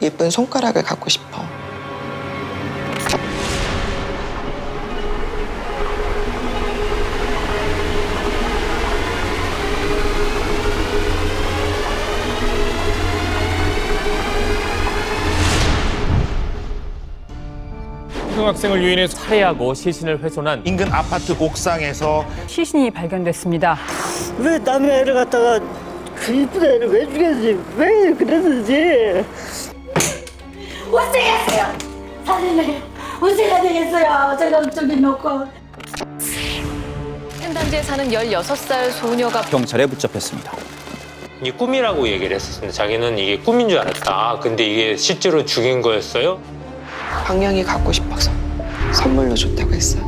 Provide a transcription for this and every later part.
예쁜 손가락을 갖고 싶어. 초등학생을 유인해 살해하고 시신을 훼손한 인근 아파트 옥상에서 시신이 발견됐습니다. 왜 남의 애를 갖다가 그 이쁜 애를 왜 죽였지? 왜 그랬는지. 어떻게 했어요? 사진을 어떻게 되겠어요? 제가 저기 놓고. 횡단지에 사는 16살 소녀가 경찰에 붙잡혔습니다. 이게 꿈이라고 얘기를 했었습니다. 자기는 이게 꿈인 줄 알았다. 근데 이게 실제로 죽인 거였어요? 방향이 갖고 싶어서 선물로 줬다고 했어요.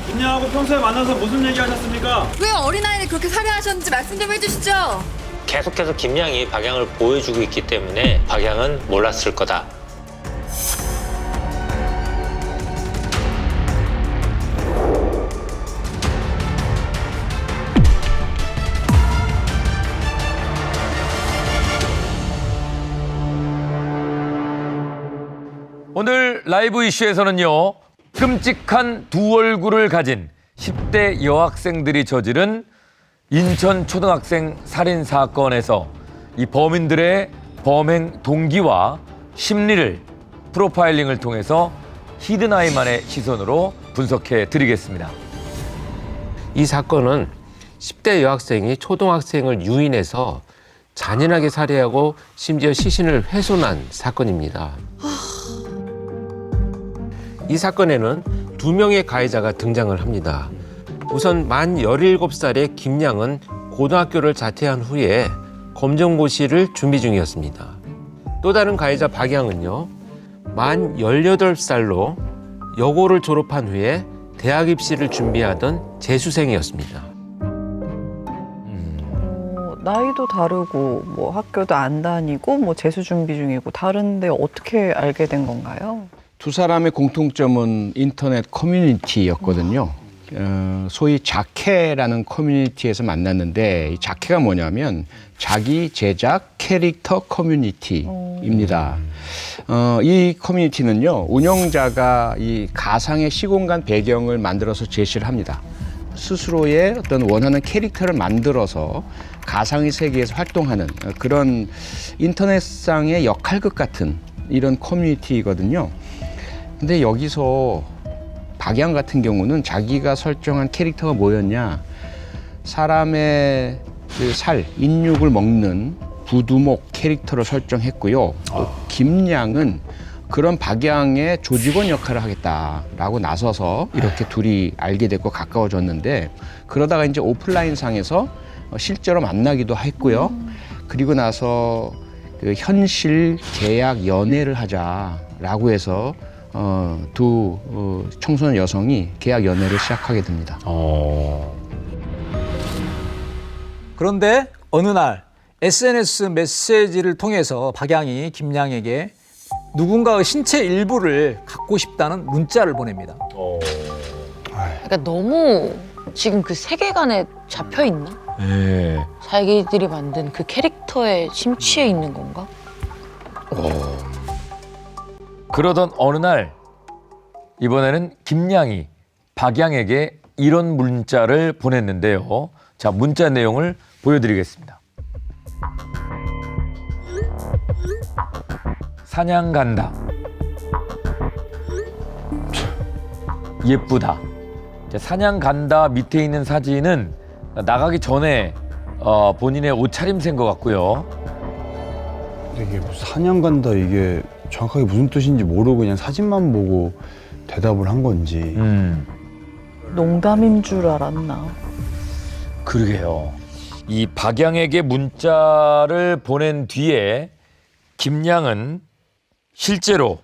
김양하고 평소에 만나서 무슨 얘기 하셨습니까? 왜 어린아이를 그렇게 살해하셨는지 말씀 좀 해주시죠. 계속해서 김양이 박양을 보여주고 있기 때문에 박양은 몰랐을 거다. 오늘 라이브 이슈에서는요. 끔찍한 두 얼굴을 가진 10대 여학생들이 저지른 인천 초등학생 살인 사건에서 이 범인들의 범행 동기와 심리를 프로파일링을 통해서 히든아이만의 시선으로 분석해 드리겠습니다. 이 사건은 10대 여학생이 초등학생을 유인해서 잔인하게 살해하고 심지어 시신을 훼손한 사건입니다. 이 사건에는 2명의 가해자가 등장을 합니다. 우선 만 17살의 김양은 고등학교를 자퇴한 후에 검정고시를 준비 중이었습니다. 또 다른 가해자 박양은요, 만 18살로 여고를 졸업한 후에 대학 입시를 준비하던 재수생이었습니다. 나이도 다르고 뭐 학교도 안 다니고 뭐 재수 준비 중이고 다른데 어떻게 알게 된 건가요? 두 사람의 공통점은 인터넷 커뮤니티였거든요. 소위 자캐라는 커뮤니티에서 만났는데 이 자캐가 뭐냐면 자기 제작 캐릭터 커뮤니티입니다. 이 커뮤니티는요, 운영자가 이 가상의 시공간 배경을 만들어서 제시를 합니다. 스스로의 어떤 원하는 캐릭터를 만들어서 가상의 세계에서 활동하는 그런 인터넷상의 역할극 같은 이런 커뮤니티거든요. 근데 여기서 박양 같은 경우는 자기가 설정한 캐릭터가 뭐였냐, 사람의 그 인육을 먹는 부두목 캐릭터를 설정했고요. 김양은 그런 박양의 조직원 역할을 하겠다라고 나서서 이렇게 둘이 알게 됐고 가까워졌는데, 그러다가 이제 오프라인 상에서 실제로 만나기도 했고요. 그리고 나서 그 현실 계약 연애를 하자라고 해서 두 청소년 여성이 계약 연애를 시작하게 됩니다. 그런데 어느 날 SNS 메시지를 통해서 박양이 김양에게 누군가의 신체 일부를 갖고 싶다는 문자를 보냅니다. 그러니까 너무 지금 그 세계관에 잡혀 있나? 네. 자기들이 만든 그 캐릭터에 심취해 있는 건가? 그러던 어느 날 이번에는 김양이 박양에게 이런 문자를 보냈는데요. 자, 문자 내용을 보여드리겠습니다. 사냥 간다. 예쁘다. 자, 사냥 간다 밑에 있는 사진은 나가기 전에 본인의 옷차림새인 것 같고요. 이게 사냥 간다, 이게 정확하게 무슨 뜻인지 모르고 그냥 사진만 보고 대답을 한 건지. 농담인 줄 알았나? 그러게요. 이 박양에게 문자를 보낸 뒤에 김양은 실제로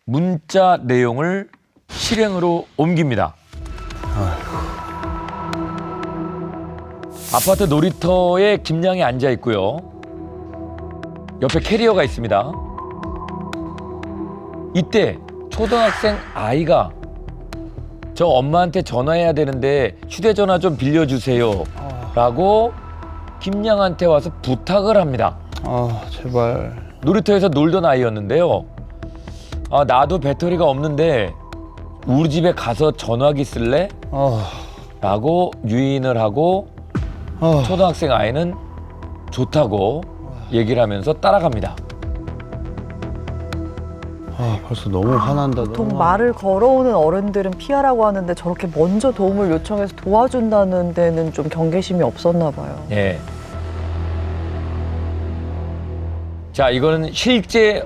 문자 내용을 실행으로 옮깁니다. 아파트 놀이터에 김양이 앉아 있고요. 옆에 캐리어가 있습니다. 이때 초등학생 아이가 저 엄마한테 전화해야 되는데 휴대전화 좀 빌려주세요 라고 김양한테 와서 부탁을 합니다. 아 제발. 놀이터에서 놀던 아이였는데요. 아, 나도 배터리가 없는데 우리 집에 가서 전화기 쓸래? 라고 유인을 하고 초등학생 아이는 좋다고 얘기를 하면서 따라갑니다. 아 벌써 너무 화난다. 보통 너무 말을 걸어오는 어른들은 피하라고 하는데 저렇게 먼저 도움을 요청해서 도와준다는 데는 좀 경계심이 없었나 봐요. 예. 자, 이거는 실제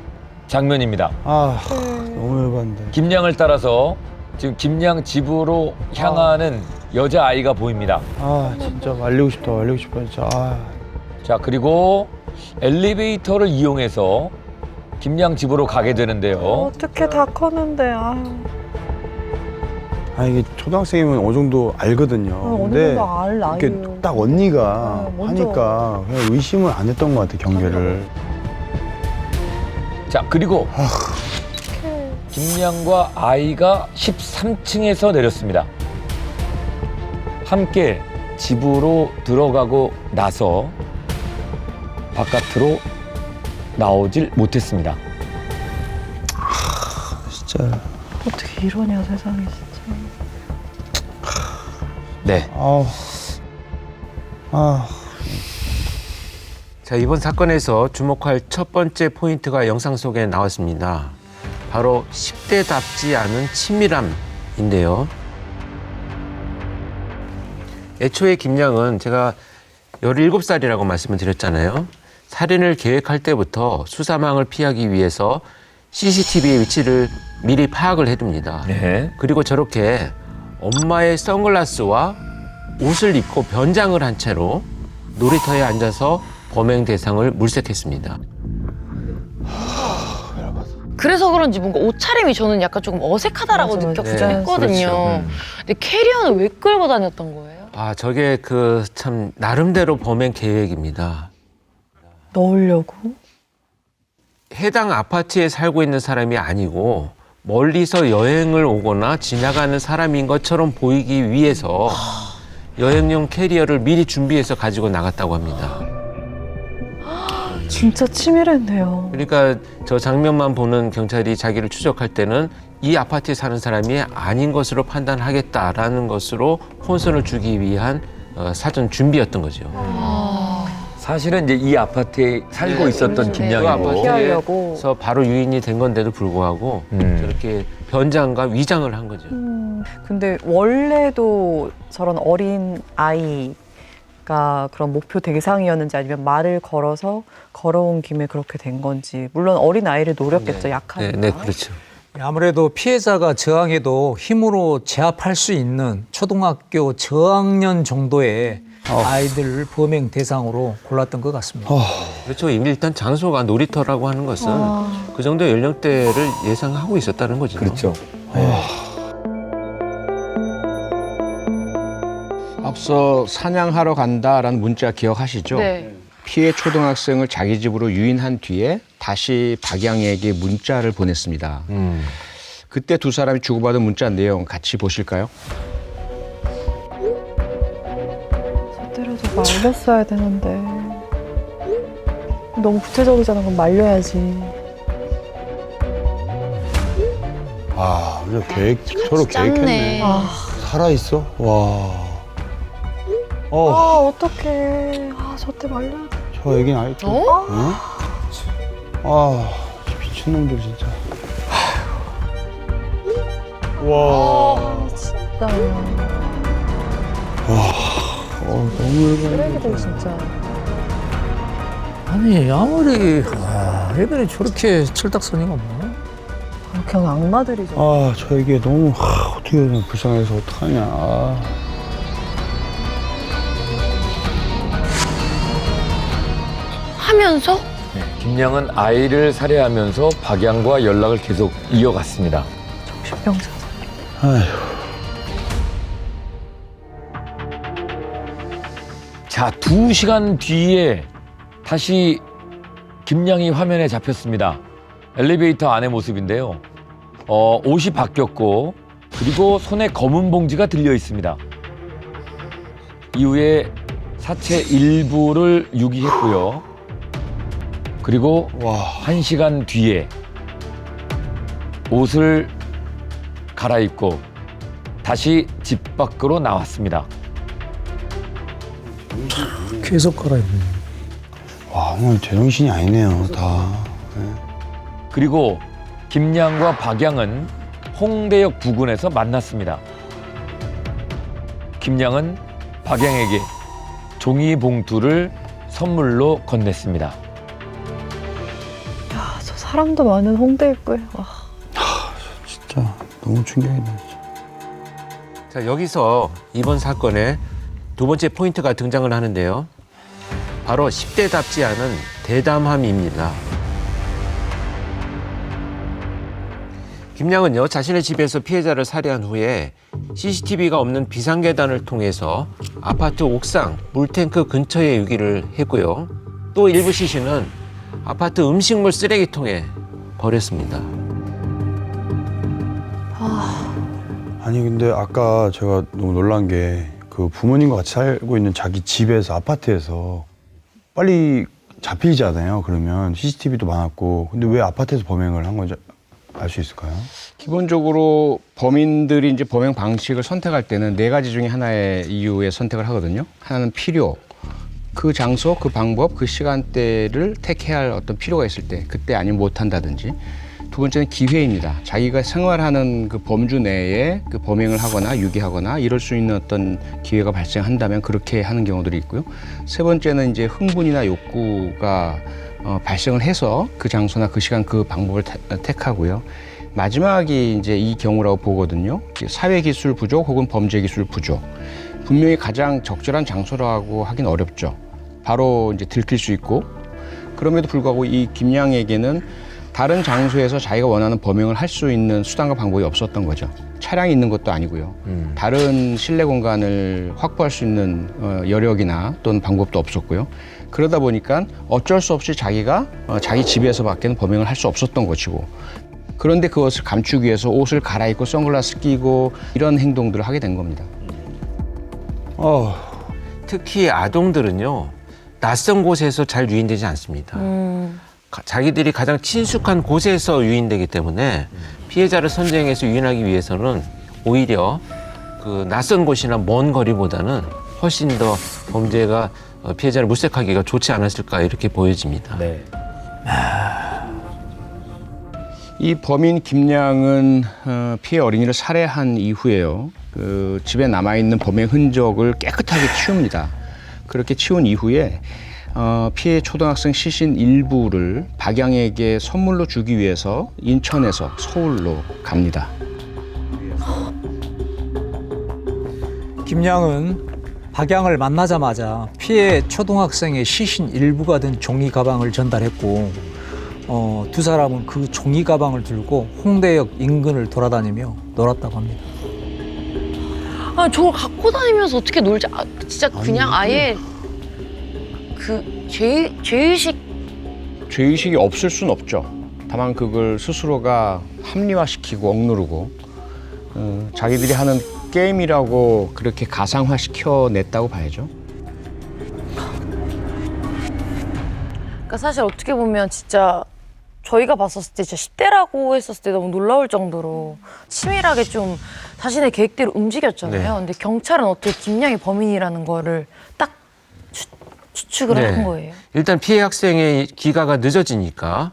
장면입니다. 아 너무 열받는데. 김양을 따라서 지금 김양 집으로 향하는 여자 아이가 보입니다. 아 진짜 말리고 싶다 말리고 싶다 진짜. 아. 자, 그리고 엘리베이터를 이용해서 김양 집으로 가게 되는데요. 어떻게 다 컸는데 아유. 아 이게 초등학생이면 어느 정도 알거든요. 어느 근데 정도 알 이렇게 나이에요. 딱 언니가 먼저. 하니까 그냥 의심을 안 했던 것 같아 경계를. 자, 그리고 김양과 아이가 13층에서 내렸습니다. 함께 집으로 들어가고 나서 바깥으로 나오질 못했습니다. 진짜. 어떻게 이러냐 세상에 진짜. 네. 자, 이번 사건에서 주목할 첫 번째 포인트가 영상 속에 나왔습니다. 바로 10대답지 않은 친밀함인데요. 애초에 김양은 제가 17살이라고 말씀을 드렸잖아요. 살인을 계획할 때부터 수사망을 피하기 위해서 CCTV의 위치를 미리 파악을 해둡니다. 네. 그리고 저렇게 엄마의 선글라스와 옷을 입고 변장을 한 채로 놀이터에 앉아서 범행 대상을 물색했습니다. 그래서 그런지 뭔가 옷차림이 저는 약간 조금 어색하다라고 맞아, 맞아. 느꼈긴 네, 했거든요. 그렇죠. 근데 캐리어는 왜 끌고 다녔던 거예요? 아, 저게 그 참 나름대로 범행 계획입니다. 넣으려고? 해당 아파트에 살고 있는 사람이 아니고 멀리서 여행을 오거나 지나가는 사람인 것처럼 보이기 위해서 여행용 캐리어를 미리 준비해서 가지고 나갔다고 합니다. 진짜 치밀했네요. 그러니까 저 장면만 보는 경찰이 자기를 추적할 때는 이 아파트에 사는 사람이 아닌 것으로 판단하겠다라는 것으로 혼선을 주기 위한 사전 준비였던 거죠. 사실은 이제 이 아파트에 살고 있었던 그 김양이고. 피하려고. 아파트에서 바로 유인이 된 건데도 불구하고 저렇게 변장과 위장을 한 거죠. 근데 원래도 저런 어린 아이가 그런 목표 대상이었는지 아니면 말을 걸어서 걸어온 김에 그렇게 된 건지. 물론 어린 아이를 노렸겠죠, 약하니까. 네, 그렇죠. 아무래도 피해자가 저항해도 힘으로 제압할 수 있는 초등학교 저학년 정도의 아이들을 범행 대상으로 골랐던 것 같습니다. 그렇죠. 일단 장소가 놀이터라고 하는 것은 그 정도 연령대를 예상하고 있었다는 거죠. 그렇죠. 앞서 사냥하러 간다라는 문자 기억하시죠? 네. 피해 초등학생을 자기 집으로 유인한 뒤에 다시 박양에게 문자를 보냈습니다. 그때 두 사람이 주고받은 문자 내용 같이 보실까요? 때려서 말렸어야 되는데. 너무 구체적이잖아. 그럼 말려야지. 아 우리가 서로 계획했네. 살아 있어? 와. 어떡해. 저때 말려야 돼. 저 얘기는 알죠. 응? 아 미친놈들 진짜. 와. 진짜. 너무 쓰레기들 진짜. 아니 아무리 애들이 저렇게 철딱서니가 뭐. 그냥 악마들이죠. 저 얘기 너무 어떻게 그냥 불쌍해서 어떡하냐. 하면서? 네, 김양은 아이를 살해하면서 박양과 연락을 계속 이어갔습니다. 정신병자. 자, 2시간 뒤에 다시 김양이 화면에 잡혔습니다. 엘리베이터 안의 모습인데요. 옷이 바뀌었고 그리고 손에 검은 봉지가 들려 있습니다. 이후에 사체 일부를 유기했고요. 그리고 와. 1시간 뒤에 옷을 갈아입고 다시 집 밖으로 나왔습니다. 계속 갈아입는. 와, 오늘 제정신이 아니네요, 다. 네. 그리고 김양과 박양은 홍대역 부근에서 만났습니다. 김양은 박양에게 종이 봉투를 선물로 건넸습니다. 야, 저 사람도 많은 홍대 입구에. 와. 진짜 너무 충격이네. 진짜. 자, 여기서 이번 사건의 두 번째 포인트가 등장을 하는데요. 바로 10대답지 않은 대담함입니다. 김양은요, 자신의 집에서 피해자를 살해한 후에 CCTV가 없는 비상계단을 통해서 아파트 옥상 물탱크 근처에 유기를 했고요. 또 일부 시신은 아파트 음식물 쓰레기통에 버렸습니다. 아니 근데 아까 제가 너무 놀란 게 그 부모님과 같이 살고 있는 자기 집에서 아파트에서 빨리 잡히잖아요. 그러면 CCTV도 많았고 근데 왜 아파트에서 범행을 한 건지 알 수 있을까요? 기본적으로 범인들이 이제 범행 방식을 선택할 때는 4가지 중에 하나의 이유에 선택을 하거든요. 하나는 필요, 그 장소, 그 방법, 그 시간대를 택해야 할 어떤 필요가 있을 때, 그때 아니면 못 한다든지. 두 번째는 기회입니다. 자기가 생활하는 그 범주 내에 그 범행을 하거나 유기하거나 이럴 수 있는 어떤 기회가 발생한다면 그렇게 하는 경우들이 있고요. 세 번째는 이제 흥분이나 욕구가 발생을 해서 그 장소나 그 시간 그 방법을 택하고요. 마지막이 이제 이 경우라고 보거든요. 사회기술 부족 혹은 범죄기술 부족. 분명히 가장 적절한 장소라고 하긴 어렵죠. 바로 이제 들킬 수 있고 그럼에도 불구하고 이 김양에게는 다른 장소에서 자기가 원하는 범행을 할 수 있는 수단과 방법이 없었던 거죠. 차량이 있는 것도 아니고요. 다른 실내 공간을 확보할 수 있는 여력이나 또는 방법도 없었고요. 그러다 보니까 어쩔 수 없이 자기가 자기 집에서밖에는 범행을 할 수 없었던 것이고 그런데 그것을 감추기 위해서 옷을 갈아입고 선글라스 끼고 이런 행동들을 하게 된 겁니다. 특히 아동들은요, 낯선 곳에서 잘 유인되지 않습니다. 자기들이 가장 친숙한 곳에서 유인되기 때문에 피해자를 선정해서 유인하기 위해서는 오히려 그 낯선 곳이나 먼 거리보다는 훨씬 더 범죄가 피해자를 물색하기가 좋지 않았을까 이렇게 보여집니다. 네. 이 범인 김양은 피해 어린이를 살해한 이후에요. 그 집에 남아있는 범행 흔적을 깨끗하게 치웁니다. 그렇게 치운 이후에 피해 초등학생 시신 일부를 박양에게 선물로 주기 위해서 인천에서 서울로 갑니다. 김양은 박양을 만나자마자 피해 초등학생의 시신 일부가 든 종이 가방을 전달했고 두 사람은 그 종이 가방을 들고 홍대역 인근을 돌아다니며 놀았다고 합니다. 아, 저걸 갖고 다니면서 어떻게 놀지? 아, 진짜 그냥 아예 그 죄의식이 없을 순 없죠. 다만 그걸 스스로가 합리화시키고 억누르고 자기들이 하는 게임이라고 그렇게 가상화시켜냈다고 봐야죠. 그러니까 사실 어떻게 보면 진짜 저희가 봤었을 때 진짜 10대라고 했었을 때 너무 놀라울 정도로 치밀하게 좀 자신의 계획대로 움직였잖아요. 네. 근데 경찰은 어떻게 김양이 범인이라는 거를 딱 추측을 한 거예요. 일단 피해 학생의 귀가가 늦어지니까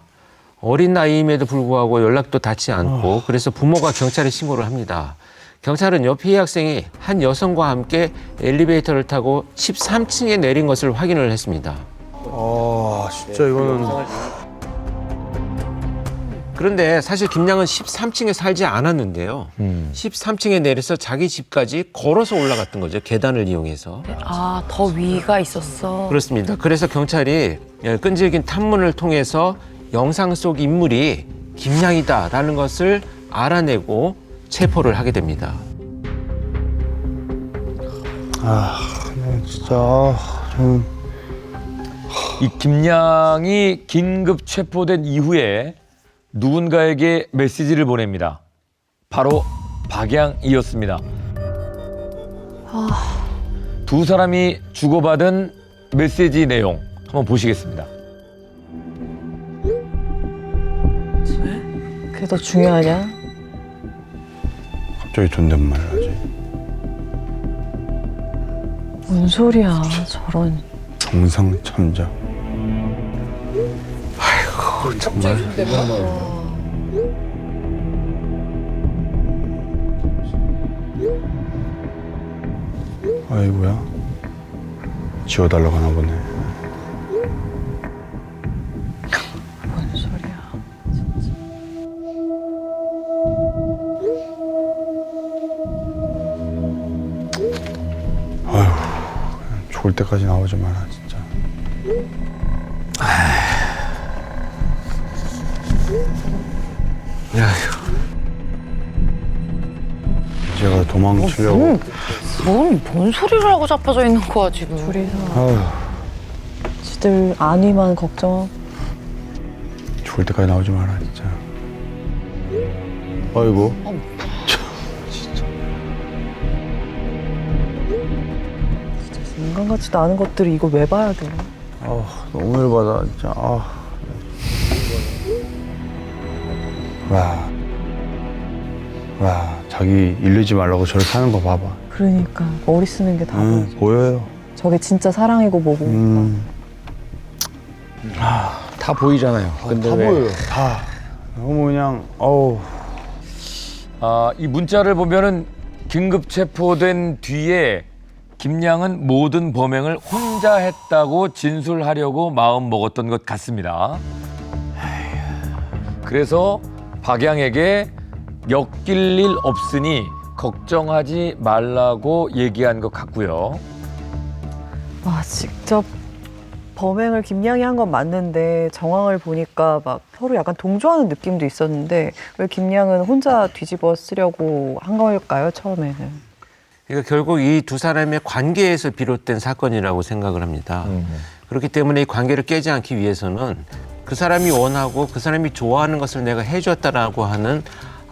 어린 나이임에도 불구하고 연락도 닿지 않고 그래서 부모가 경찰에 신고를 합니다. 경찰은요, 피해 학생이 한 여성과 함께 엘리베이터를 타고 13층에 내린 것을 확인을 했습니다. 진짜 이거는 그런데 사실 김양은 13층에 살지 않았는데요. 13층에 내려서 자기 집까지 걸어서 올라갔던 거죠. 계단을 이용해서. 아, 더 위가 있었어. 그렇습니다. 그래서 경찰이 끈질긴 탐문을 통해서 영상 속 인물이 김양이다라는 것을 알아내고 체포를 하게 됩니다. 진짜 이 김양이 긴급 체포된 이후에 누군가에게 메시지를 보냅니다. 바로 박양이었습니다. 두 사람이 주고받은 메시지 내용 한번 보시겠습니다. 그게 더 중요하냐? 갑자기 존댓말을 하지. 뭔 소리야, 저런. 정상참자. 아이고 정말. 아이고야. 지워달라고 하나 보네. 뭔 소리야. 아휴, 죽을 때까지 나오지 마라 진짜. 제가 도망치려고. 뭔 소리를 하고 자빠져 있는 거야 지금. 둘이서 아휴, 지들 안위만 걱정하고. 죽을 때까지 나오지 마라 진짜. 아이고. 인간 같지도 않은 것들을 이거 왜 봐야 돼? 너무 열받아 진짜. 와, 자기 일르지 말라고 저렇게 하는 거 봐봐. 그러니까 머리 쓰는 게 다 보이죠. 보여요. 저게 진짜 사랑이고 뭐고. 다 보이잖아요. 근데 다 왜 보여요. 다. 너무 그냥 어우. 이 문자를 보면은 긴급 체포된 뒤에 김양은 모든 범행을 혼자 했다고 진술하려고 마음 먹었던 것 같습니다. 그래서 박양에게 엮일 일 없으니 걱정하지 말라고 얘기한 것 같고요. 와, 직접 범행을 김양이 한 건 맞는데 정황을 보니까 막 서로 약간 동조하는 느낌도 있었는데 왜 김양은 혼자 뒤집어 쓰려고 한 걸까요, 처음에는? 그러니까 결국 이 두 사람의 관계에서 비롯된 사건이라고 생각을 합니다. 그렇기 때문에 이 관계를 깨지 않기 위해서는 그 사람이 원하고 그 사람이 좋아하는 것을 내가 해줬다라고 하는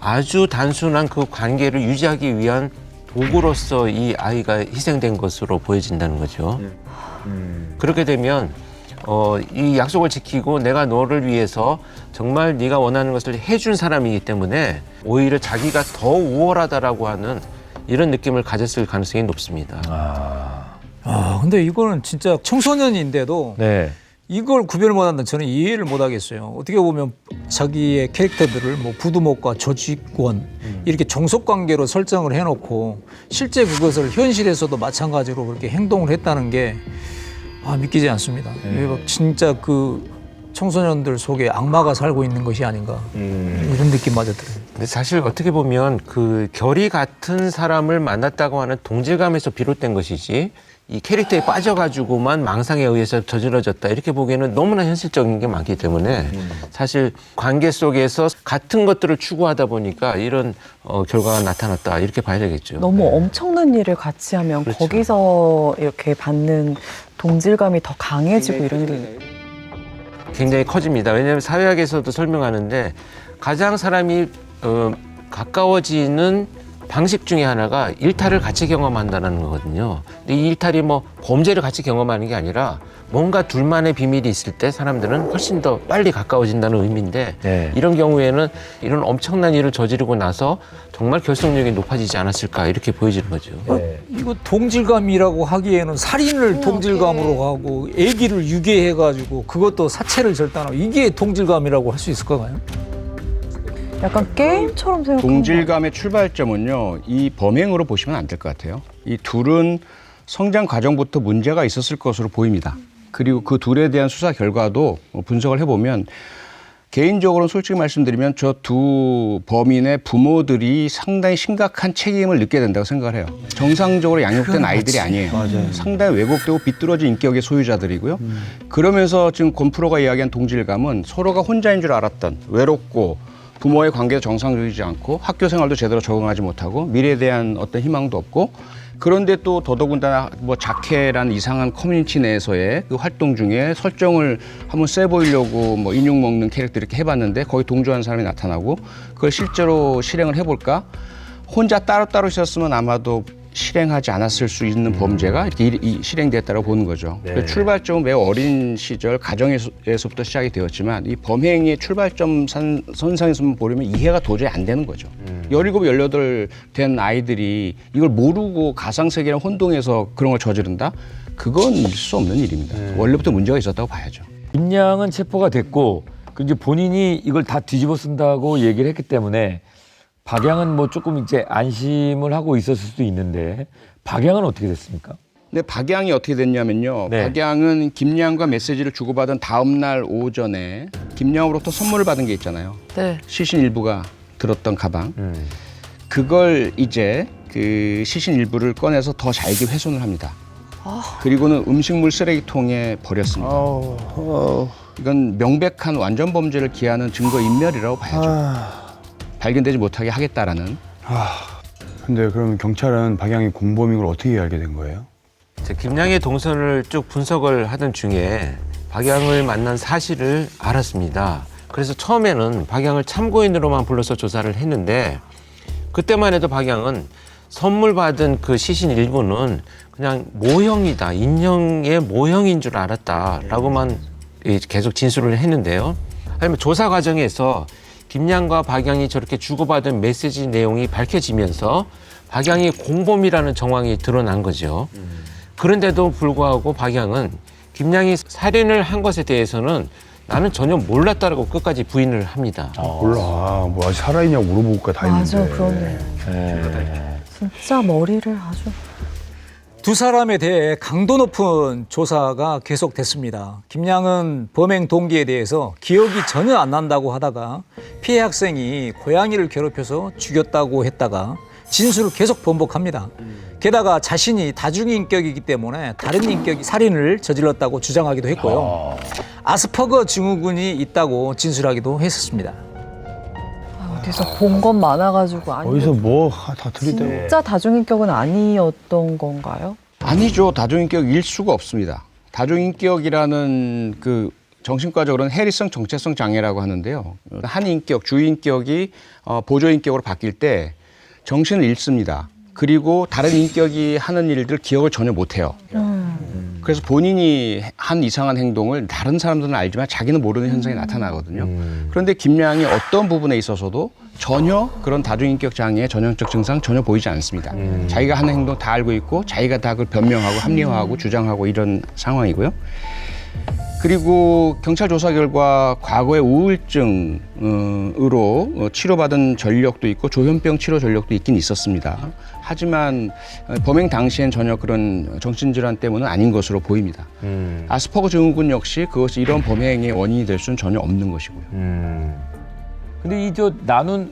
아주 단순한 그 관계를 유지하기 위한 도구로서 이 아이가 희생된 것으로 보여진다는 거죠. 그렇게 되면 이 약속을 지키고 내가 너를 위해서 정말 네가 원하는 것을 해준 사람이기 때문에 오히려 자기가 더 우월하다라고 하는 이런 느낌을 가졌을 가능성이 높습니다. 근데 이거는 진짜 청소년인데도 네. 이걸 구별 못한다는 저는 이해를 못하겠어요. 어떻게 보면 자기의 캐릭터들을 뭐 부두목과 조직원 이렇게 종속관계로 설정을 해놓고 실제 그것을 현실에서도 마찬가지로 그렇게 행동을 했다는 게 믿기지 않습니다. 이게 진짜 그 청소년들 속에 악마가 살고 있는 것이 아닌가 이런 느낌마저 들어요. 근데 사실 어떻게 보면 그 결이 같은 사람을 만났다고 하는 동질감에서 비롯된 것이지 이 캐릭터에 빠져가지고만 망상에 의해서 저질러졌다 이렇게 보기에는 너무나 현실적인 게 많기 때문에 사실 관계 속에서 같은 것들을 추구하다 보니까 이런 결과가 나타났다 이렇게 봐야 되겠죠. 너무 엄청난 일을 같이 하면 그렇죠. 거기서 이렇게 받는 동질감이 더 강해지고 이런 게 굉장히 커집니다. 왜냐하면 사회학에서도 설명하는데 가장 사람이 가까워지는 방식 중에 하나가 일탈을 같이 경험한다는 거거든요. 근데 이 일탈이 뭐 범죄를 같이 경험하는 게 아니라 뭔가 둘만의 비밀이 있을 때 사람들은 훨씬 더 빨리 가까워진다는 의미인데 이런 경우에는 이런 엄청난 일을 저지르고 나서 정말 결속력이 높아지지 않았을까 이렇게 보여지는 거죠. 이거 동질감이라고 하기에는 살인을 동질감으로 하고 애기를 유괴해가지고 그것도 사체를 절단하고 이게 동질감이라고 할 수 있을까요? 약간 게임처럼 생각하는 동질감의 출발점은요, 이 범행으로 보시면 안 될 것 같아요. 이 둘은 성장 과정부터 문제가 있었을 것으로 보입니다. 그리고 그 둘에 대한 수사 결과도 분석을 해보면 개인적으로는 솔직히 말씀드리면 저 두 범인의 부모들이 상당히 심각한 책임을 느껴야 된다고 생각을 해요. 정상적으로 양육된 아이들이 아니에요. 상당히 왜곡되고 비뚤어진 인격의 소유자들이고요. 그러면서 지금 권프로가 이야기한 동질감은 서로가 혼자인 줄 알았던 외롭고 부모의 관계도 정상적이지 않고 학교 생활도 제대로 적응하지 못하고 미래에 대한 어떤 희망도 없고 그런데 또 더더군다나 뭐 자케라는 이상한 커뮤니티 내에서의 그 활동 중에 설정을 한번 세 보이려고 뭐 인육 먹는 캐릭터 이렇게 해봤는데 거기 동조하는 사람이 나타나고 그걸 실제로 실행을 해볼까? 혼자 따로따로 있었으면 아마도 실행하지 않았을 수 있는 범죄가 이렇게 실행됐다고 보는 거죠. 그 출발점은 매우 어린 시절 가정에서부터 시작이 되었지만 이 범행의 출발점 선상에서만 보려면 이해가 도저히 안 되는 거죠. 17, 18 된 아이들이 이걸 모르고 가상세계랑 혼동해서 그런 걸 저지른다? 그건 있을 수 없는 일입니다. 원래부터 문제가 있었다고 봐야죠. 김양은 체포가 됐고 그 이제 본인이 이걸 다 뒤집어 쓴다고 얘기를 했기 때문에 박양은 뭐 조금 이제 안심을 하고 있었을 수도 있는데 박양은 어떻게 됐습니까? 근데 박양이 어떻게 됐냐면요. 네. 박양은 김양과 메시지를 주고받은 다음 날 오전에 김양으로부터 선물을 받은 게 있잖아요. 네. 시신 일부가 들었던 가방. 그걸 이제 그 시신 일부를 꺼내서 더 잘게 훼손을 합니다. 그리고는 음식물 쓰레기통에 버렸습니다. 이건 명백한 완전 범죄를 기하는 증거 인멸이라고 봐야죠. 발견되지 못하게 하겠다라는. 근데 그러면 경찰은 박양이 공범인 걸 어떻게 알게 된 거예요? 김양의 동선을 쭉 분석을 하던 중에 박양을 만난 사실을 알았습니다. 그래서 처음에는 박양을 참고인으로만 불러서 조사를 했는데 그때만 해도 박양은 선물 받은 그 시신 일부는 그냥 모형이다, 인형의 모형인 줄 알았다라고만 계속 진술을 했는데요. 하지만 조사 과정에서 김양과 박양이 저렇게 주고받은 메시지 내용이 밝혀지면서 박양이 공범이라는 정황이 드러난 거죠. 그런데도 불구하고 박양은 김양이 살인을 한 것에 대해서는 나는 전혀 몰랐다라고 끝까지 부인을 합니다. 몰라. 뭐 아직 살아있냐고 물어보고까 다 맞아, 있는데. 그러네. 진짜 머리를 아주. 두 사람에 대해 강도 높은 조사가 계속됐습니다. 김양은 범행 동기에 대해서 기억이 전혀 안 난다고 하다가 피해 학생이 고양이를 괴롭혀서 죽였다고 했다가 진술을 계속 번복합니다. 게다가 자신이 다중인격이기 때문에 다른 인격이 살인을 저질렀다고 주장하기도 했고요. 아스퍼거 증후군이 있다고 진술하기도 했었습니다. 어디서 본 건 많아가지고 어디서 뭐 다 들이대. 진짜 다중인격은 아니었던 건가요? 아니죠. 다중인격일 수가 없습니다. 다중인격이라는 그 정신과적으로는 해리성 정체성 장애라고 하는데요. 한 인격, 주인격이 보조인격으로 바뀔 때 정신을 잃습니다. 그리고 다른 인격이 하는 일들 기억을 전혀 못해요. 그래서 본인이 한 이상한 행동을 다른 사람들은 알지만 자기는 모르는 현상이 나타나거든요. 그런데 김양이 어떤 부분에 있어서도 전혀 그런 다중인격 장애의 전형적 증상 전혀 보이지 않습니다. 자기가 하는 행동 다 알고 있고 자기가 다 그걸 변명하고 합리화하고 주장하고 이런 상황이고요. 그리고 경찰 조사 결과 과거에 우울증으로 치료받은 전력도 있고 조현병 치료 전력도 있긴 있었습니다. 하지만 범행 당시엔 전혀 그런 정신질환 때문은 아닌 것으로 보입니다. 아스퍼거 증후군 역시 그것이 이런 범행의 원인이 될 수는 전혀 없는 것이고요. 근데 이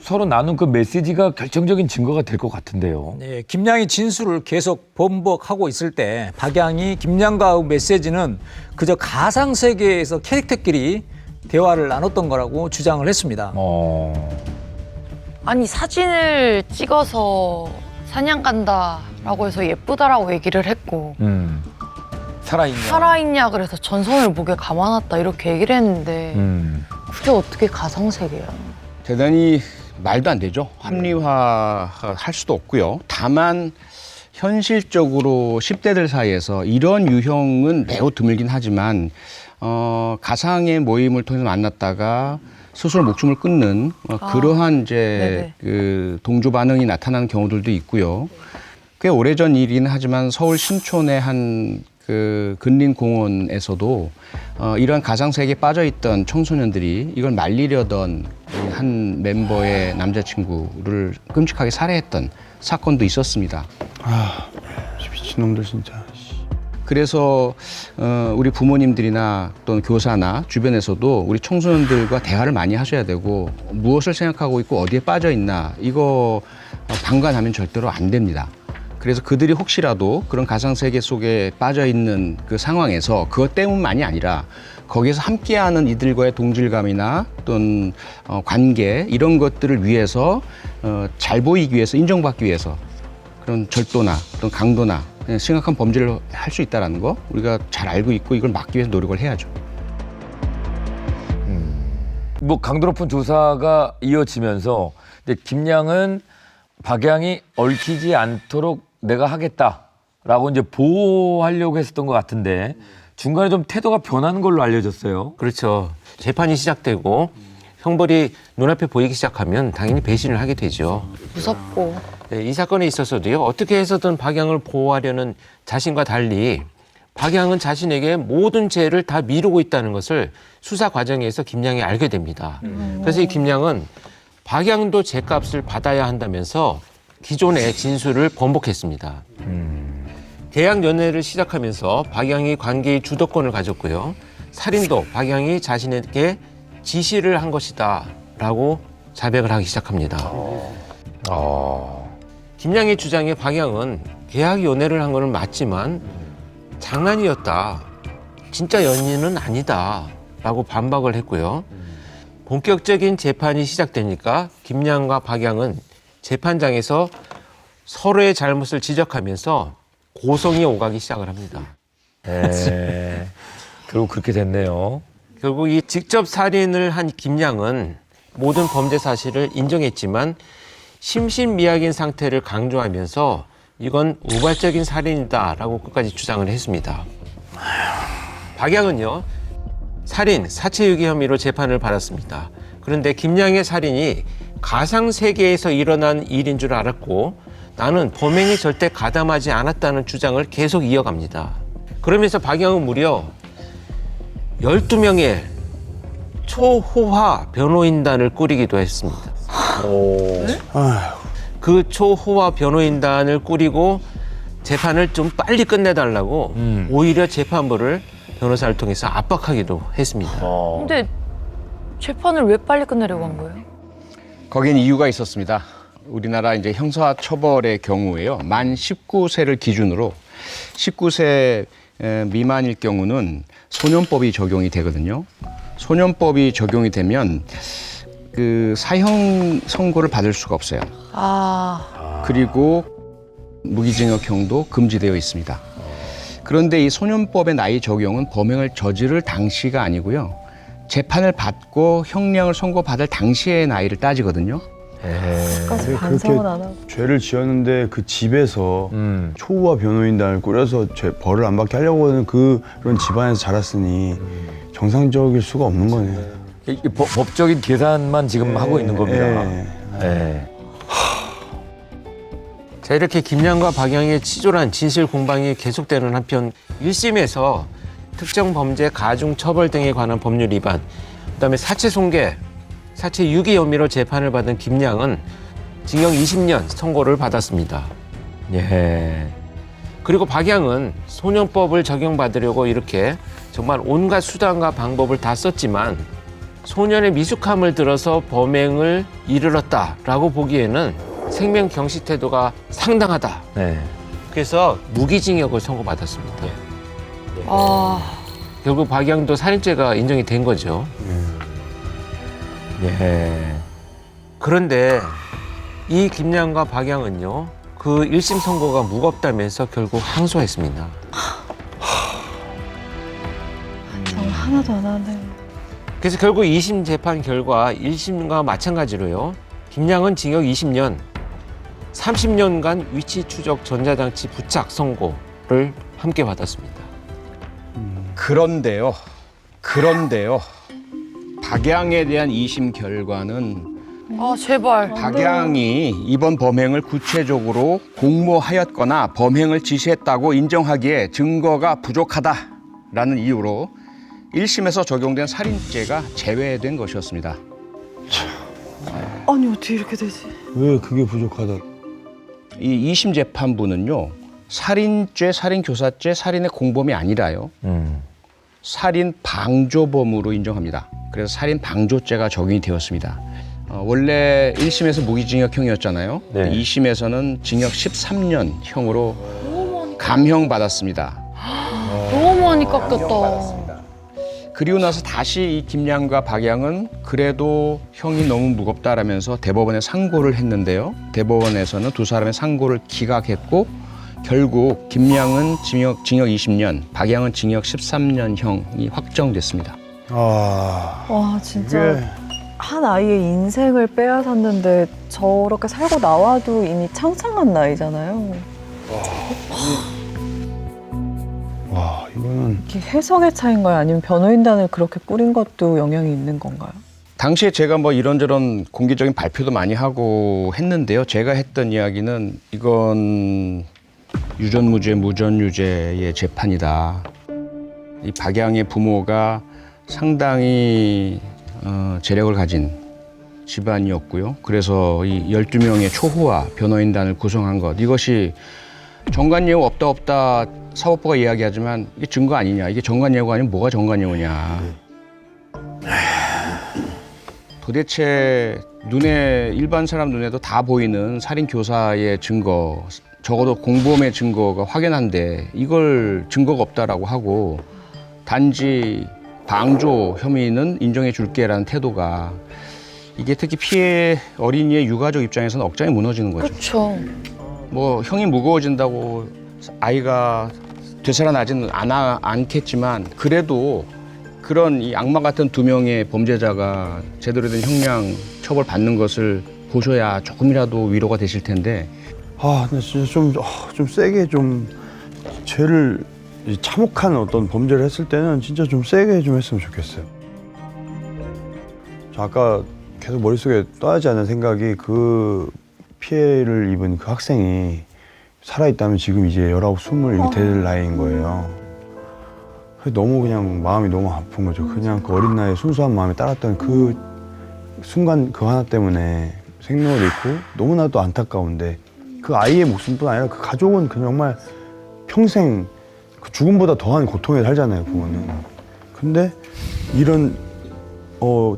서로 나눈 그 메시지가 결정적인 증거가 될 것 같은데요. 네, 김양이 진술을 계속 번복하고 있을 때 박양이 김양과의 메시지는 그저 가상 세계에서 캐릭터끼리 대화를 나눴던 거라고 주장을 했습니다. 아니 사진을 찍어서 사냥 간다라고 해서 예쁘다라고 얘기를 했고 살아있냐 그래서 전선을 목에 감아놨다 이렇게 얘기를 했는데 그게 어떻게 가상세계야? 대단히 말도 안 되죠. 합리화할 수도 없고요. 다만 현실적으로 10대들 사이에서 이런 유형은 매우 드물긴 하지만 가상의 모임을 통해서 만났다가 스스로 목숨을 끊는 그러한 이제 그 동조 반응이 나타나는 경우들도 있고요. 꽤 오래전 일이긴 하지만 서울 신촌의 한 그 근린 공원에서도 이러한 가상 세계에 빠져 있던 청소년들이 이걸 말리려던 한 멤버의 남자친구를 끔찍하게 살해했던 사건도 있었습니다. 미친놈들 진짜. 그래서 우리 부모님들이나 또는 교사나 주변에서도 우리 청소년들과 대화를 많이 하셔야 되고 무엇을 생각하고 있고 어디에 빠져 있나 이거 방관하면 절대로 안 됩니다. 그래서 그들이 혹시라도 그런 가상세계 속에 빠져 있는 그 상황에서 그것 때문만이 아니라 거기에서 함께하는 이들과의 동질감이나 또는 관계 이런 것들을 위해서 잘 보이기 위해서 인정받기 위해서 그런 절도나 또는 강도나 심각한 범죄를 할 수 있다는 거 우리가 잘 알고 있고 이걸 막기 위해서 노력을 해야죠. 뭐 강도 높은 조사가 이어지면서 근데 김양은 박양이 얽히지 않도록 내가 하겠다라고 이제 보호하려고 했었던 것 같은데 중간에 좀 태도가 변하는 걸로 알려졌어요. 그렇죠. 재판이 시작되고 형벌이 눈앞에 보이기 시작하면 당연히 배신을 하게 되죠. 무섭고. 네, 이 사건에 있어서도요. 어떻게 해서든 박양을 보호하려는 자신과 달리 박양은 자신에게 모든 죄를 다 미루고 있다는 것을 수사 과정에서 김양이 알게 됩니다. 그래서 이 김양은 박양도 죄값을 받아야 한다면서 기존의 진술을 번복했습니다. 계약 연애를 시작하면서 박양이 관계의 주도권을 가졌고요. 살인도 박양이 자신에게 지시를 한 것이다 라고 자백을 하기 시작합니다. 김양의 주장에 박양은 계약 연애를 한 것은 맞지만 장난이었다. 진짜 연인은 아니다. 라고 반박을 했고요. 본격적인 재판이 시작되니까 김양과 박양은 재판장에서 서로의 잘못을 지적하면서 고성이 오가기 시작을 합니다. 네. 결국 그렇게 됐네요. 결국 이 직접 살인을 한 김양은 모든 범죄 사실을 인정했지만 심신미약인 상태를 강조하면서 이건 우발적인 살인이다라고 끝까지 주장을 했습니다. 박양은요, 살인, 사체유기 혐의로 재판을 받았습니다. 그런데 김양의 살인이 가상세계에서 일어난 일인 줄 알았고 나는 범행에 절대 가담하지 않았다는 주장을 계속 이어갑니다. 그러면서 박양은 무려 12명의 초호화 변호인단을 꾸리기도 했습니다. 그 초호화 변호인단을 꾸리고 재판을 좀 빨리 끝내달라고 오히려 재판부를 변호사를 통해서 압박하기도 했습니다. 근데 재판을 왜 빨리 끝내려고 한 거예요? 거긴 이유가 있었습니다. 우리나라 이제 형사 처벌의 경우에요. 만 19세를 기준으로 19세 미만일 경우는 소년법이 적용이 되거든요. 소년법이 적용이 되면 그 사형 선고를 받을 수가 없어요. 그리고 무기징역형도 금지되어 있습니다. 그런데 이 소년법의 나이 적용은 범행을 저지를 당시가 아니고요. 재판을 받고 형량을 선고받을 당시의 나이를 따지거든요. 반성은 안 하고. 죄를 지었는데 그 집에서 초호화 변호인단을 꾸려서 벌을 안 받게 하려고 하는 그런 집안에서 자랐으니 정상적일 수가 없는 거네요. 법적인 계산만 지금 하고 있는 겁니다. 네. 자, 이렇게 김양과 박양의 치졸한 진실 공방이 계속되는 한편 1심에서 특정 범죄 가중 처벌 등에 관한 법률 위반, 그다음에 사체 손괴, 사체 유기 혐의로 재판을 받은 김양은 징역 20년 선고를 받았습니다. 예. 그리고 박양은 소년법을 적용받으려고 이렇게 정말 온갖 수단과 방법을 다 썼지만 소년의 미숙함을 들어서 범행을 이르렀다라고 보기에는 생명 경시 태도가 상당하다. 네. 그래서 무기징역을 선고받았습니다. 결국 박양도 살인죄가 인정이 된 거죠. 예. 그런데 이 김양과 박양은요, 그 1심 선고가 무겁다면서 결국 항소했습니다. 하나도 안 하네요. 그래서 결국 2심 재판 결과 1심과 마찬가지로요, 김양은 징역 20년, 30년간 위치 추적 전자장치 부착 선고를 함께 받았습니다. 그런데요. 박양에 대한 2심 결과는 제발. 박양이 이번 범행을 구체적으로 공모하였거나 범행을 지시했다고 인정하기에 증거가 부족하다라는 이유로 1심에서 적용된 살인죄가 제외된 것이었습니다. 아니 어떻게 이렇게 되지? 왜 그게 부족하다? 이 2심 재판부는요, 살인죄, 살인교사죄, 살인의 공범이 아니라요, 살인 방조범으로 인정합니다. 그래서 살인 방조죄가 적용이 되었습니다. 원래 1심에서 무기징역형이었잖아요. 네. 2심에서는 징역 13년형으로 감형받았습니다. 너무 많이 깎였다. 그리고 나서 다시 이 김양과 박양은 그래도 형이 너무 무겁다라면서 대법원에 상고를 했는데요. 대법원에서는 두 사람의 상고를 기각했고 결국 김양은 징역 20년, 박양은 징역 13년형이 확정됐습니다. 와 진짜 한 아이의 인생을 빼앗았는데 저렇게 살고 나와도 이미 창창한 나이잖아요. 와, 이거는 이게 해석의 차이인가요? 아니면 변호인단을 그렇게 꾸린 것도 영향이 있는 건가요? 당시에 제가 뭐 이런저런 공개적인 발표도 많이 하고 했는데요. 제가 했던 이야기는 이건 유전무죄, 무전유죄의 재판이다. 이 박양의 부모가 상당히 재력을 가진 집안이었고요. 그래서 이 12명의 초호화 변호인단을 구성한 것, 이것이 정관예우 없다 사법부가 이야기하지만 이게 증거 아니냐, 이게 정관예우가 아니면 뭐가 정관예우냐. 도대체 일반 사람 눈에도 다 보이는 살인 교사의 증거, 적어도 공범의 증거가 확연한데 이걸 증거가 없다라고 하고 단지 방조 혐의는 인정해 줄게라는 태도가, 이게 특히 피해 어린이의 유가족 입장에서는 억장이 무너지는 거죠. 그렇죠. 뭐 형이 무거워진다고 아이가 되살아나지는 않겠지만 그래도 그런 이 악마 같은 2명의 범죄자가 제대로 된 형량 처벌 받는 것을 보셔야 조금이라도 위로가 되실 텐데. 근데 진짜 좀 세게 좀 죄를 참혹한 어떤 범죄를 했을 때는 진짜 좀 세게 좀 했으면 좋겠어요. 저 아까 계속 머릿속에 떠나지 않는 생각이, 그 피해를 입은 그 학생이 살아있다면 지금 이제 19, 20 이렇게 될 나이인 거예요. 너무 그냥 마음이 너무 아픈 거죠. 그냥 그 어린 나이에 순수한 마음이 따랐던 그 순간 그 하나 때문에 생명을 잃고 너무나도 안타까운데, 그 아이의 목숨뿐 아니라 그 가족은 그냥 정말 평생 그 죽음보다 더한 고통에 살잖아요, 부모는. 근데 이런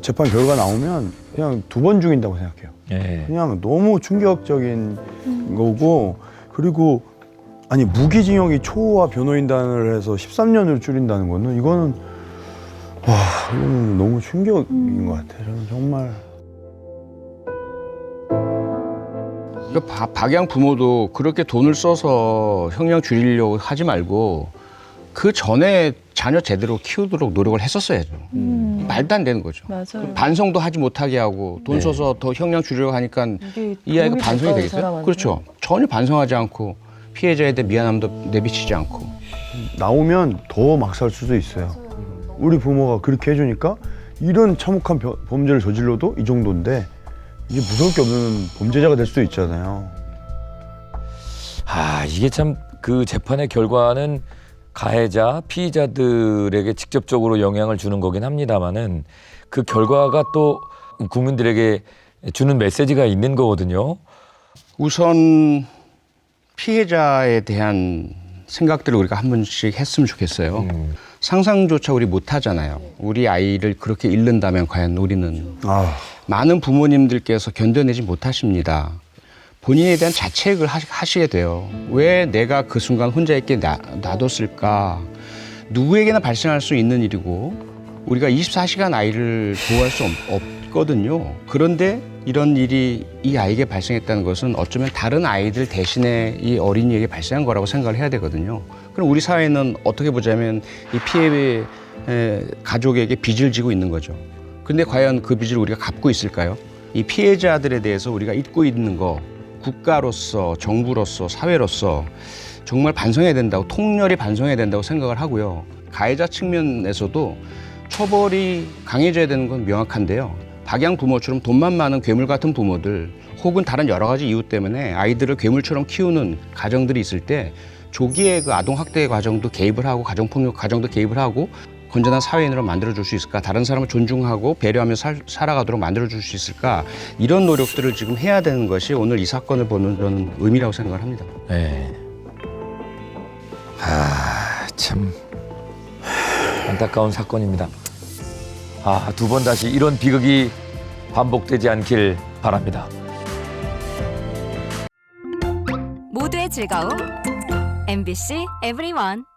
재판 결과 나오면 그냥 2번 죽인다고 생각해요. 예. 그냥 너무 충격적인 거고, 그리고 아니 무기징역이 초호화 변호인단을 해서 13년을 줄인다는 거는 이거는 너무 충격인 것 같아요. 저는 정말. 박양 부모도 그렇게 돈을 써서 형량 줄이려고 하지 말고 그 전에 자녀 제대로 키우도록 노력을 했었어야죠. 말도 안 되는 거죠. 맞아요. 반성도 하지 못하게 하고 돈 써서 더 형량 줄이려고 하니까 이 아이가 반성이 되겠어요? 그렇죠. 전혀 반성하지 않고 피해자에 대해 미안함도 내비치지 않고. 나오면 더 막 살 수도 있어요. 우리 부모가 그렇게 해주니까 이런 참혹한 범죄를 저질러도 이 정도인데 이게 무서울 게 없는 범죄자가 될 수도 있잖아요. 이게 참 그 재판의 결과는 가해자, 피의자들에게 직접적으로 영향을 주는 거긴 합니다만은 그 결과가 또 국민들에게 주는 메시지가 있는 거거든요. 우선 피해자에 대한 생각들을 우리가 한 번씩 했으면 좋겠어요. 상상조차 우리 못 하잖아요. 우리 아이를 그렇게 잃는다면 과연 우리는. 많은 부모님들께서 견뎌내지 못하십니다. 본인에 대한 자책을 하시게 돼요. 왜 내가 그 순간 혼자 있게 놔뒀을까? 누구에게나 발생할 수 있는 일이고 우리가 24시간 아이를 보호할 수 없거든요. 그런데 이런 일이 이 아이에게 발생했다는 것은 어쩌면 다른 아이들 대신에 이 어린이에게 발생한 거라고 생각을 해야 되거든요. 그럼 우리 사회는 어떻게 보자면 이 피해 가족에게 빚을 지고 있는 거죠. 근데 과연 그 빚을 우리가 갚고 있을까요? 이 피해자들에 대해서 우리가 잊고 있는 거, 국가로서, 정부로서, 사회로서 정말 반성해야 된다고, 통렬히 반성해야 된다고 생각을 하고요. 가해자 측면에서도 처벌이 강해져야 되는 건 명확한데요. 박양 부모처럼 돈만 많은 괴물 같은 부모들 혹은 다른 여러 가지 이유 때문에 아이들을 괴물처럼 키우는 가정들이 있을 때 조기에 그 아동학대 과정도 개입을 하고 가정폭력 과정도 개입을 하고 건전한 사회인으로 만들어줄 수 있을까? 다른 사람을 존중하고 배려하며 살아가도록 만들어줄 수 있을까? 이런 노력들을 지금 해야 되는 것이 오늘 이 사건을 보는 저는 의미라고 생각을 합니다. 네. 참 안타까운 사건입니다. 2번 다시 이런 비극이 반복되지 않길 바랍니다. 모두의 즐거움 MBC EVERYONE.